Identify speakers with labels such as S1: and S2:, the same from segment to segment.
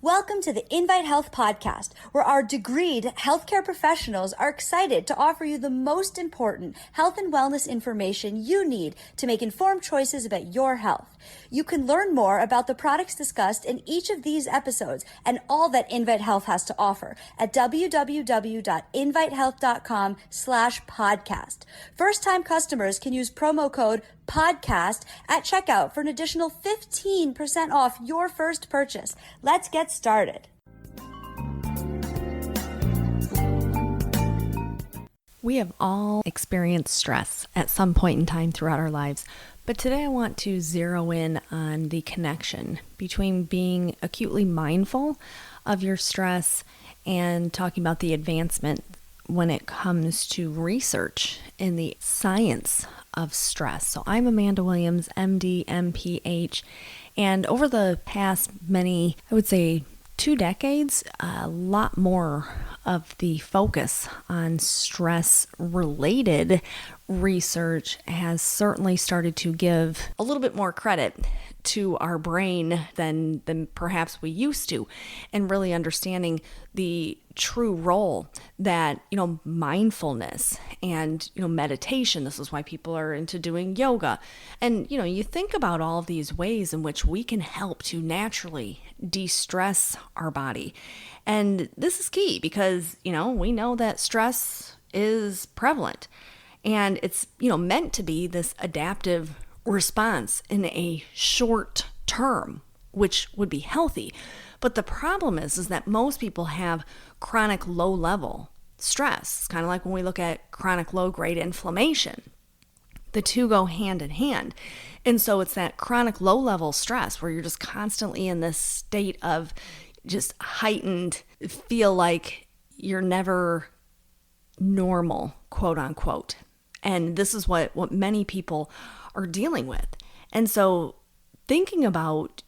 S1: Welcome to the Invite Health podcast, where our degreed healthcare professionals are excited to offer you the most important health and wellness information you need to make informed choices about your health. You can learn more about the products discussed in each of these episodes and all that Invite Health has to offer at www.invitehealth.com/podcast. First-time customers can use promo code podcast at checkout for an additional 15% off your first purchase. Let's get started.
S2: We have all experienced stress at some point in time throughout our lives, but today I want to zero in on the connection between being acutely mindful of your stress and talking about the advancement when it comes to research in the science of stress. So I'm Amanda Williams, MD, MPH, and over the past many, I would say 2 decades, a lot more of the focus on stress-related research has certainly started to give a little bit more credit to our brain than perhaps we used to, and really understanding the true role that, mindfulness and, meditation, this is why people are into doing yoga. And, you think about all of these ways in which we can help to naturally de-stress our body. And this is key because, we know that stress is prevalent and it's, meant to be this adaptive response in a short term, which would be healthy. But the problem is that most people have chronic low level stress. It's kind of like when we look at chronic low grade inflammation. The two go hand in hand. And so it's that chronic low level stress where you're just constantly in this state of just heightened, feel like you're never normal, quote unquote. And this is what many people are dealing with. And so thinking about,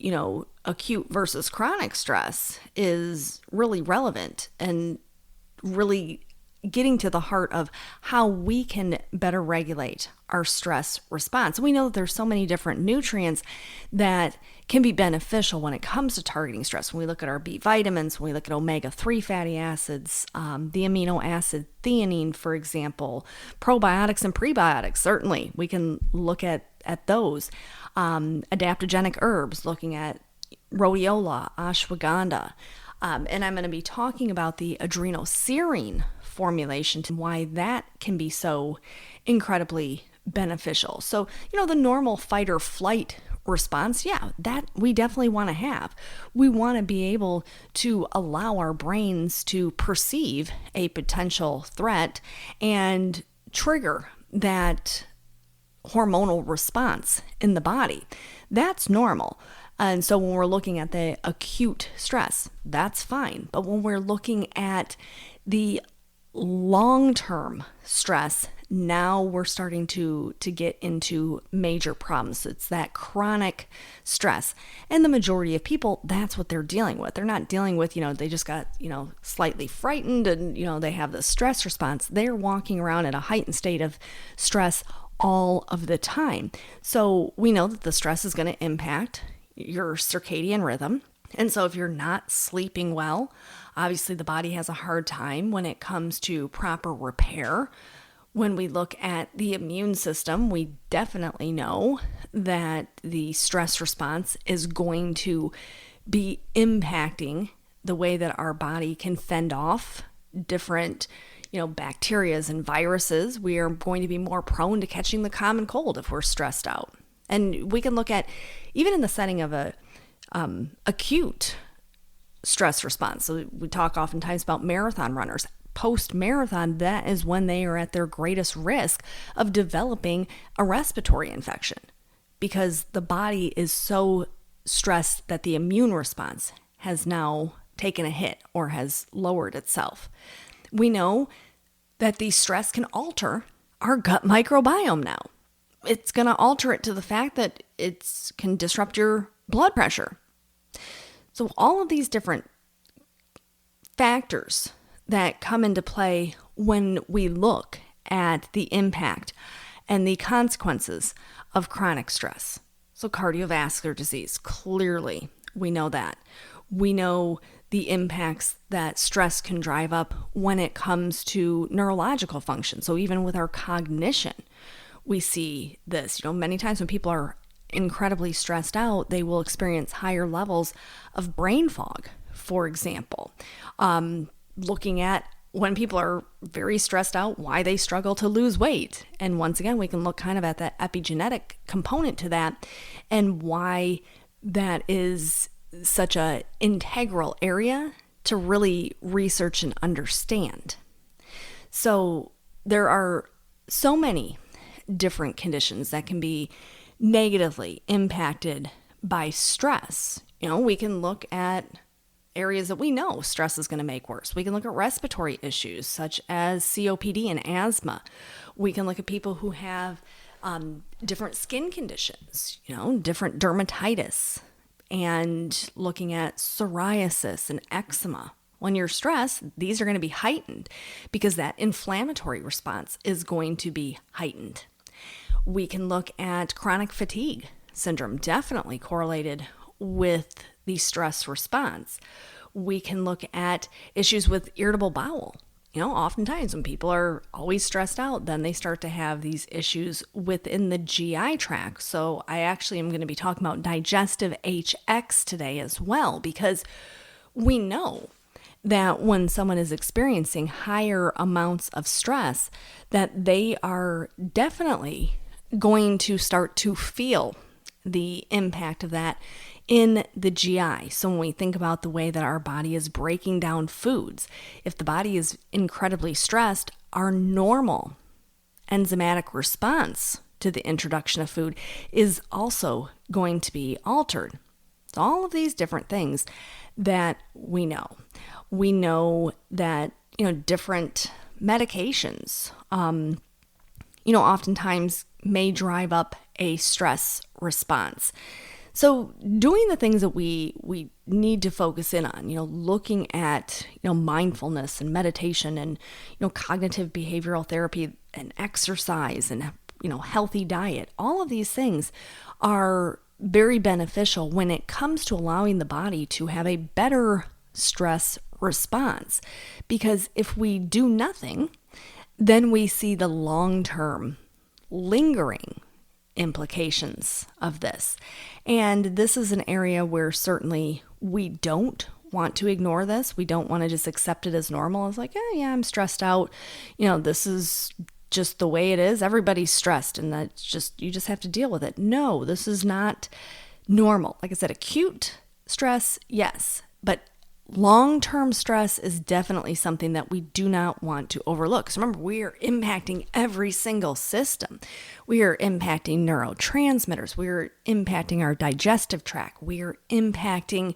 S2: acute versus chronic stress is really relevant and really getting to the heart of how we can better regulate our stress response. We know that there's so many different nutrients that can be beneficial when it comes to targeting stress. When we look at our B vitamins, when we look at omega-3 fatty acids, the amino acid theanine, for example, probiotics and prebiotics, certainly we can look at those. Adaptogenic herbs, looking at rhodiola, ashwagandha. And I'm going to be talking about the adrenoserine formulation and why that can be so incredibly beneficial. So, the normal fight or flight response, that we definitely want to have. We want to be able to allow our brains to perceive a potential threat and trigger that hormonal response in the body. That's normal. And so when we're looking at the acute stress, that's fine. But when we're looking at the long-term stress, now we're starting to get into major problems. It's that chronic stress. And the majority of people, that's what they're dealing with. They're not dealing with, they just got, slightly frightened and, they have the stress response. They're walking around in a heightened state of stress all of the time. So we know that the stress is going to impact your circadian rhythm. And so if you're not sleeping well, obviously the body has a hard time when it comes to proper repair. When we look at the immune system, we definitely know that the stress response is going to be impacting the way that our body can fend off different bacterias and viruses. We are going to be more prone to catching the common cold if we're stressed out. And we can look at, even in the setting of a acute stress response. So we talk oftentimes about marathon runners. Post-marathon, that is when they are at their greatest risk of developing a respiratory infection because the body is so stressed that the immune response has now taken a hit or has lowered itself. We know that the stress can alter our gut microbiome now. It's going to alter it to the fact that it can disrupt your blood pressure. So all of these different factors that come into play when we look at the impact and the consequences of chronic stress. So cardiovascular disease, clearly we know that. We know the impacts that stress can drive up when it comes to neurological function. So even with our cognition, we see this. Many times when people are incredibly stressed out, they will experience higher levels of brain fog, for example. Looking at when people are very stressed out, why they struggle to lose weight. And once again, we can look kind of at that epigenetic component to that and why that is such an integral area to really research and understand. So there are so many different conditions that can be negatively impacted by stress. We can look at areas that we know stress is going to make worse. We can look at respiratory issues such as COPD and asthma. We can look at people who have different skin conditions, different dermatitis, and looking at psoriasis and eczema. When you're stressed, these are going to be heightened because that inflammatory response is going to be heightened. We can look at chronic fatigue syndrome, definitely correlated with the stress response. We can look at issues with irritable bowel. Oftentimes when people are always stressed out, then they start to have these issues within the GI tract. So I actually am going to be talking about digestive HX today as well, because we know that when someone is experiencing higher amounts of stress, that they are definitely going to start to feel the impact of that in the GI. So when we think about the way that our body is breaking down foods, if the body is incredibly stressed, our normal enzymatic response to the introduction of food is also going to be altered. So all of these different things that we know. We know that, different medications, oftentimes may drive up a stress response. So doing the things that we need to focus in on, looking at, mindfulness and meditation and, cognitive behavioral therapy and exercise and, healthy diet, all of these things are very beneficial when it comes to allowing the body to have a better stress response. Because if we do nothing, then we see the long-term lingering implications of this. And this is an area where certainly we don't want to ignore this. We don't want to just accept it as normal. It's like, yeah, I'm stressed out. This is just the way it is. Everybody's stressed and you just have to deal with it. No, this is not normal. Like I said, acute stress, yes, but long-term stress is definitely something that we do not want to overlook. So remember, we are impacting every single system. We are impacting neurotransmitters. We are impacting our digestive tract. We are impacting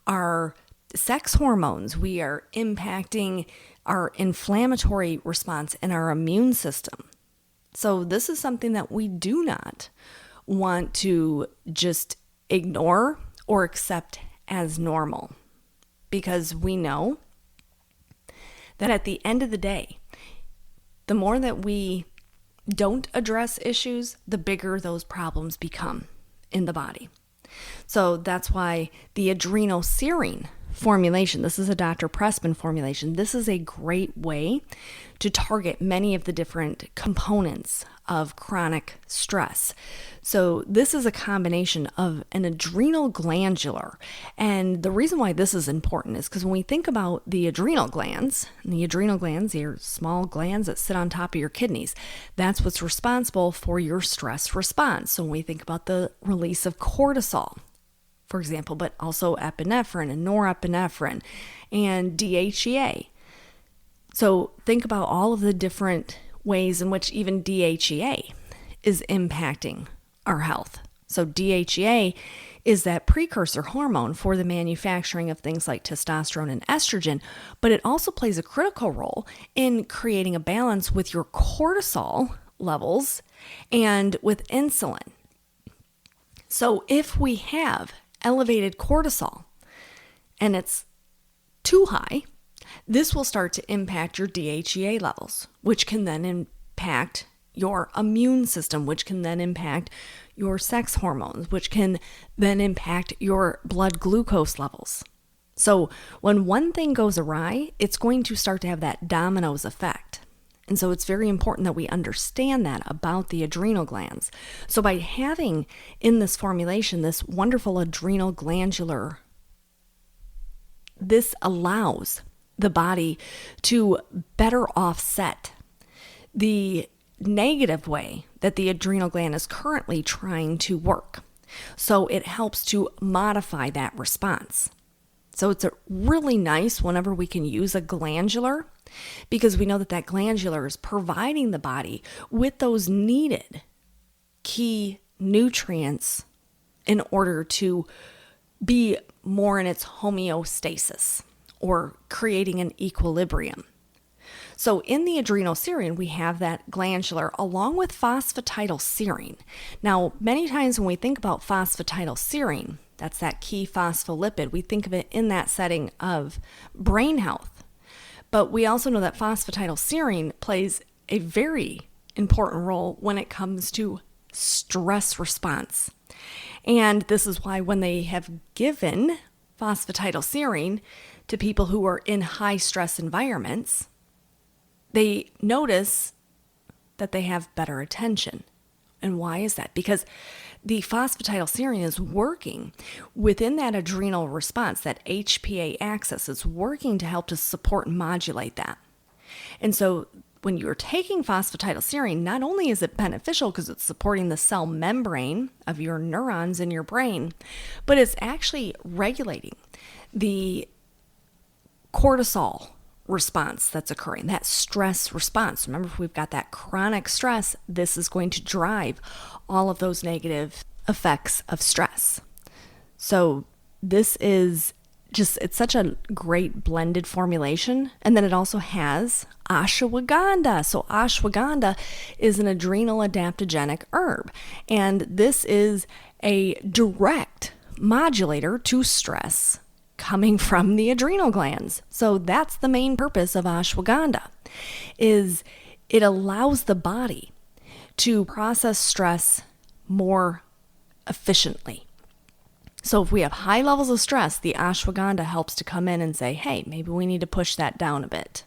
S2: our sex hormones. We are impacting our inflammatory response and our immune system. So this is something that we do not want to just ignore or accept as normal. Because we know that at the end of the day, the more that we don't address issues, the bigger those problems become in the body. So that's why the adrenoserine formulation, this is a Dr. Pressman formulation, this is a great way to target many of the different components of chronic stress. So this is a combination of an adrenal glandular. And the reason why this is important is because when we think about the adrenal glands, are small glands that sit on top of your kidneys. That's what's responsible for your stress response. So when we think about the release of cortisol, for example, but also epinephrine and norepinephrine and DHEA. So think about all of the different ways in which even DHEA is impacting our health. So DHEA is that precursor hormone for the manufacturing of things like testosterone and estrogen, but it also plays a critical role in creating a balance with your cortisol levels and with insulin. So if we have elevated cortisol and it's too high, this will start to impact your DHEA levels, which can then impact your immune system, which can then impact your sex hormones, which can then impact your blood glucose levels. So when one thing goes awry, it's going to start to have that dominoes effect. And so it's very important that we understand that about the adrenal glands. So by having in this formulation this wonderful adrenal glandular, this allows the body to better offset the negative way that the adrenal gland is currently trying to work. So it helps to modify that response. So it's really nice whenever we can use a glandular, because we know that that glandular is providing the body with those needed key nutrients in order to be more in its homeostasis or creating an equilibrium. So in the adrenal serine, we have that glandular along with phosphatidylserine. Now, many times when we think about phosphatidylserine, that's that key phospholipid, we think of it in that setting of brain health. But we also know that phosphatidylserine plays a very important role when it comes to stress response. And this is why when they have given phosphatidylserine to people who are in high stress environments, they notice that they have better attention. And why is that? Because the phosphatidylserine is working within that adrenal response, that HPA axis is working to help to support and modulate that. And so when you're taking phosphatidylserine, not only is it beneficial because it's supporting the cell membrane of your neurons in your brain, but it's actually regulating the cortisol response that's occurring, that stress response. Remember, if we've got that chronic stress, this is going to drive all of those negative effects of stress. So this is just, it's such a great blended formulation. And then it also has ashwagandha. So ashwagandha is an adrenal adaptogenic herb. And this is a direct modulator to stress coming from the adrenal glands. So that's the main purpose of ashwagandha, is it allows the body to process stress more efficiently. So if we have high levels of stress, the ashwagandha helps to come in and say, hey, maybe we need to push that down a bit.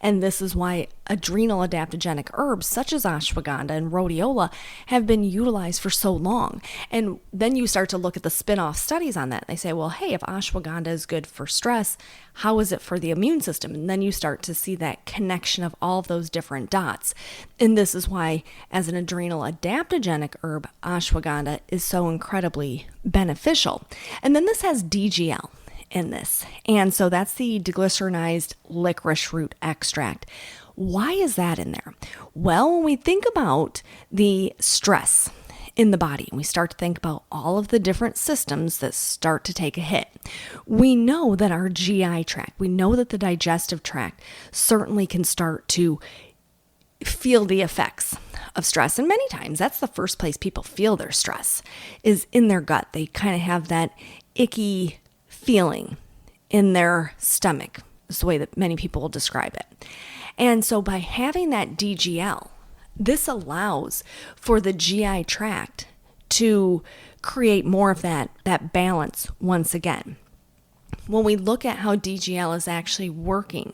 S2: And this is why adrenal adaptogenic herbs such as ashwagandha and rhodiola have been utilized for so long. And then you start to look at the spin-off studies on that. They say, well, hey, if ashwagandha is good for stress, how is it for the immune system? And then you start to see that connection of all of those different dots. And this is why, as an adrenal adaptogenic herb, ashwagandha is so incredibly beneficial. And then this has DGL in this. And so that's the deglycerinized licorice root extract. Why is that in there? Well, when we think about the stress in the body, and we start to think about all of the different systems that start to take a hit, we know that our GI tract, we know that the digestive tract certainly can start to feel the effects of stress. And many times that's the first place people feel their stress is in their gut. They kind of have that icky feeling in their stomach, is the way that many people will describe it. And so by having that DGL, this allows for the GI tract to create more of that balance once again. When we look at how DGL is actually working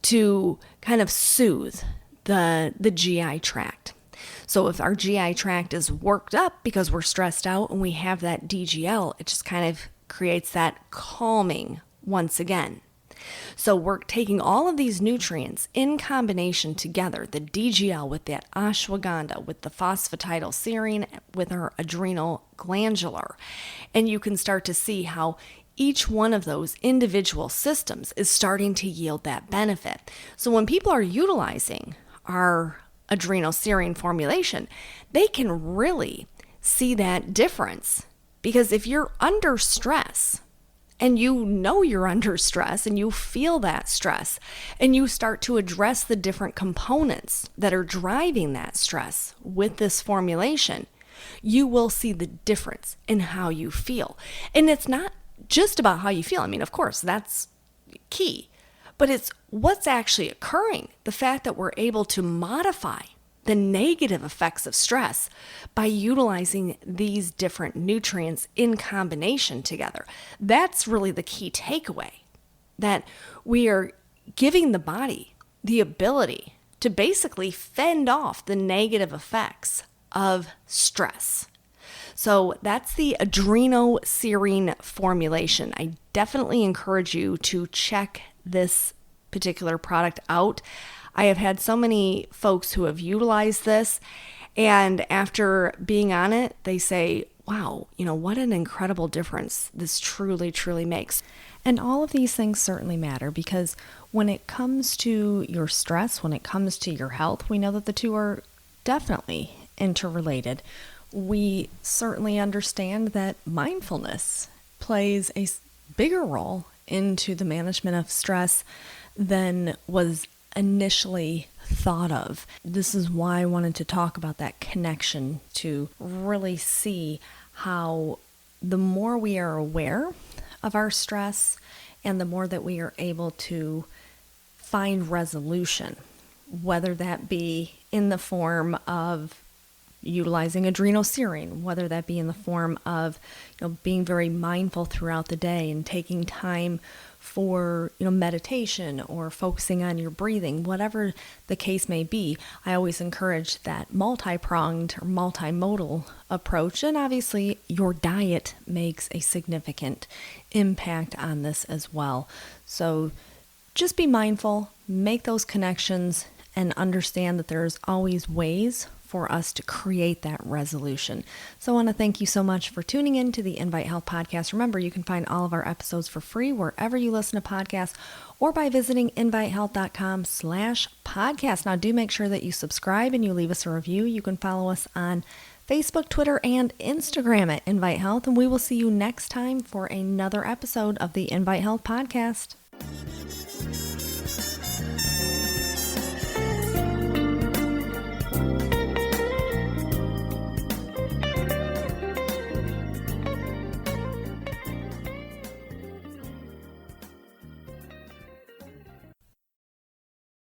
S2: to kind of soothe the GI tract. So if our GI tract is worked up because we're stressed out and we have that DGL, it just kind of creates that calming once again. So we're taking all of these nutrients in combination together, the DGL with that ashwagandha, with the phosphatidylserine, with our adrenal glandular, and you can start to see how each one of those individual systems is starting to yield that benefit. So when people are utilizing our adrenal serine formulation, they can really see that difference. Because if you're under stress, and you know you're under stress, and you feel that stress, and you start to address the different components that are driving that stress with this formulation, you will see the difference in how you feel. And it's not just about how you feel. I mean, of course, that's key, but it's what's actually occurring. The fact that we're able to modify the negative effects of stress by utilizing these different nutrients in combination together. That's really the key takeaway, that we are giving the body the ability to basically fend off the negative effects of stress. So that's the adrenoserine formulation. I definitely encourage you to check this particular product out. I have had so many folks who have utilized this, and after being on it, they say, wow, what an incredible difference this truly, truly makes. And all of these things certainly matter, because when it comes to your stress, when it comes to your health, we know that the two are definitely interrelated. We certainly understand that mindfulness plays a bigger role into the management of stress than was initially thought of. This is why I wanted to talk about that connection, to really see how the more we are aware of our stress and the more that we are able to find resolution, whether that be in the form of utilizing adrenoserine, whether that be in the form of being very mindful throughout the day and taking time for meditation or focusing on your breathing, whatever the case may be. I always encourage that multi-pronged or multimodal approach, and obviously your diet makes a significant impact on this as well. So just be mindful, make those connections, and understand that there's always ways for us to create that resolution. So I want to thank you so much for tuning in to the Invite Health Podcast. Remember, you can find all of our episodes for free wherever you listen to podcasts, or by visiting invitehealth.com/podcast. Now, do make sure that you subscribe and you leave us a review. You can follow us on Facebook, Twitter, and Instagram at Invite Health, and we will see you next time for another episode of the Invite Health Podcast.